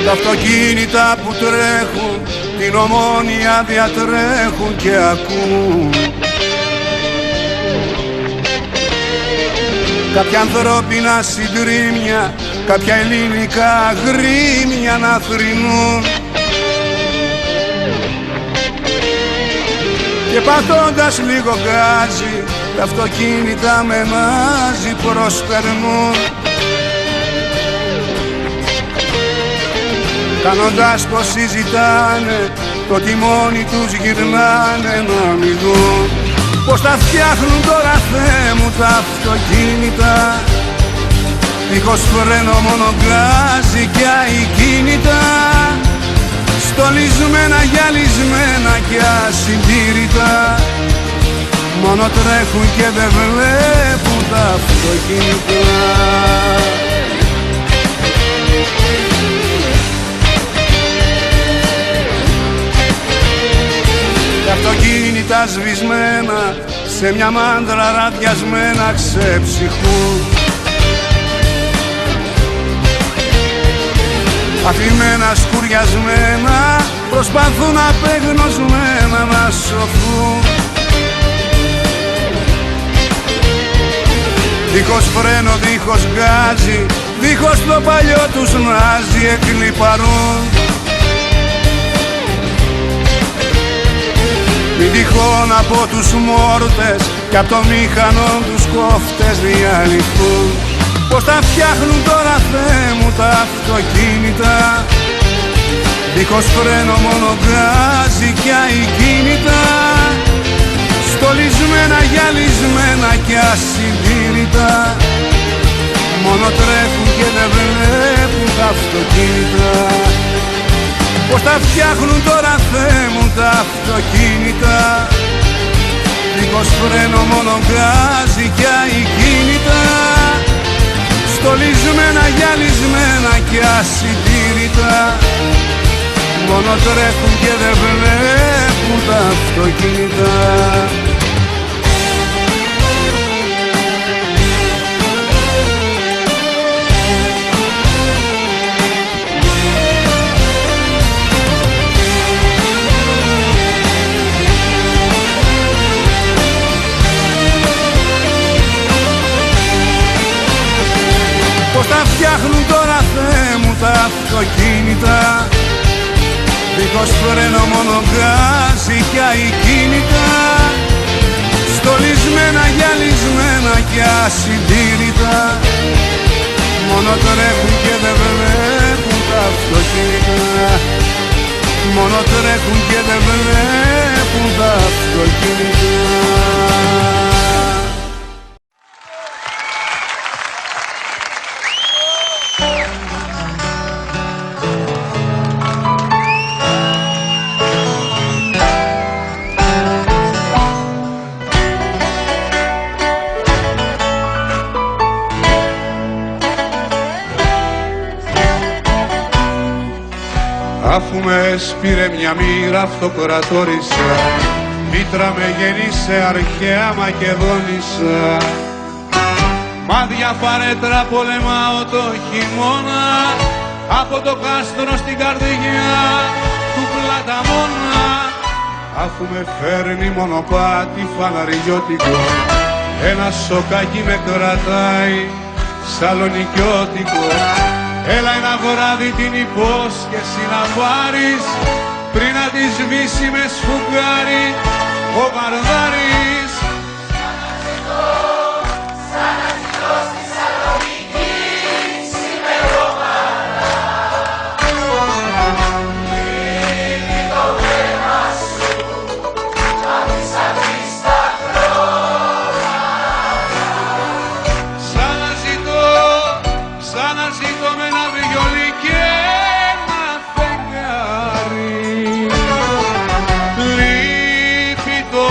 Τα αυτοκίνητα που τρέχουν την Ομόνια διατρέχουν και ακούν κάποια ανθρώπινα συντρίμμια, κάποια ελληνικά γρήμια να θρηνούν και πατώντας λίγο γκάζι τα αυτοκίνητα με μάζι προσπερνούν κάνοντας πως συζητάνε, το τιμόνι τους γυρνάνε να μην δουν πως τα φτιάχνουν τώρα, Θεέ μου, τα αυτοκίνητα δίχως φρένο, μόνο γκάζι και ακίνητα στολισμένα, γυαλισμένα και ασυντήρητα μόνο τρέχουν και δεν βλέπουν τα αυτοκίνητα. Τα αυτοκίνητα σβησμένα σε μια μάντρα ραδιασμένα ξεψυχούν αφημένα, σκουριασμένα προσπαθούν απεγνωσμένα να σωθούν δίχως φρένο, δίχως γκάζι, δίχως το παλιό τους νάζι εκλιπαρούν μην τυχόν από τους μόρτες κι απ' το μήχανο τους κόφτες διαλυθούν πως τα φτιάχνουν τώρα, Θεέ μου, τα αυτοκίνητα δίχως φρένο, μόνο γκάζι και ακίνητα στολισμένα, γυαλισμένα και ασυντήρητα μόνο τρέχουν και δεν βλέπουν τα αυτοκίνητα πως τα φτιάχνουν τώρα, Θεέ μου, τα αυτοκίνητα δίχως φρένο, μόνο γκάζι και ακίνητα στολισμένα, γυαλισμένα και ασυντήρητα μόνο τρέχουν και δεν βλέπουν τα αυτοκίνητα. Πως τα φτιάχνουν τώρα, Θεέ μου, τα αυτοκίνητα δίχως φρένο, μόνο γκάζι και ακίνητα στολισμένα, γυαλισμένα και ασυντήρητα μόνο τρέχουν και δεν βλέπουν τα αυτοκίνητα μόνο τρέχουν και δεν βλέπουν τα αυτοκίνητα. Αφού με σπήρε μια μοίρα αυτοκρατόρισα μήτρα με γεννήσε αρχαία Μακεδόνισσα μα διαφαρέτρα πολεμάω το χειμώνα από το κάστρο στην καρδιά του Πλαταμόνα αφού με φέρνει μονοπάτι φαναριώτικο ένα σοκάκι με κρατάει σαλονικιώτικο έλα ένα βράδυ την υπόσχεση να πάρεις πριν να τη σβήσει με σφουγγάρι ο Βαρδάρης. Σαν να ζητώ στη Σαλονίκη ξημερώματα λύνει το βλέμμα σου να της αφήσεις τα χρώματα σαν να ζητώ με ένα βιολί και ένα φεγγάρι λείπει το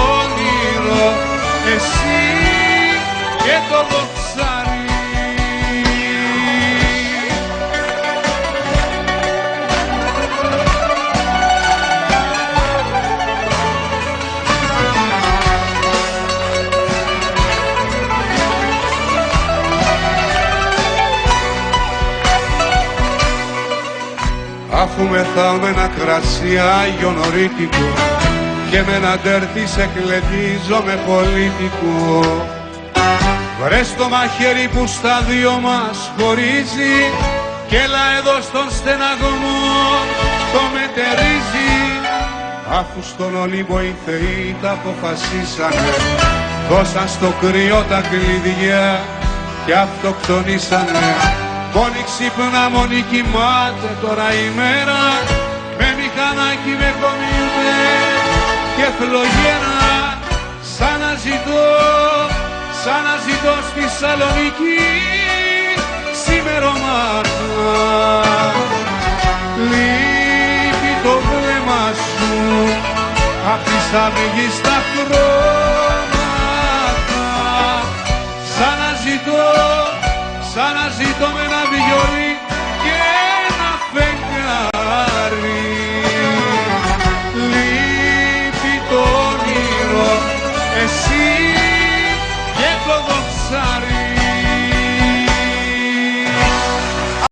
το δοξάρι. Αφού μεθάω με ένα κρασί αγιονορίτικο και με ένα ντέρτι σε κλετίζω με πολίτικο, βρες το μαχαίρι που στα δυο μας χωρίζει κι έλα εδώ στον στεναγμό το μετερίζει. Αφού στον Ολύμπο οι θεοί τα αποφασίσανε, δώσαν στο κρύο τα κλειδιά και αυτοκτονήσανε. Μόνη ξύπνα, μόνη κοιμάται τώρα η μέρα, με μηχανάκι, με κομιλέ και φλογέρα. Σαν να ζητώ στη Σαλονίκη σημερώματα. Λείπει το βλέμμα σου απ' της αυγής τα χρώματα. Σαν να ζητώ με ένα βιολί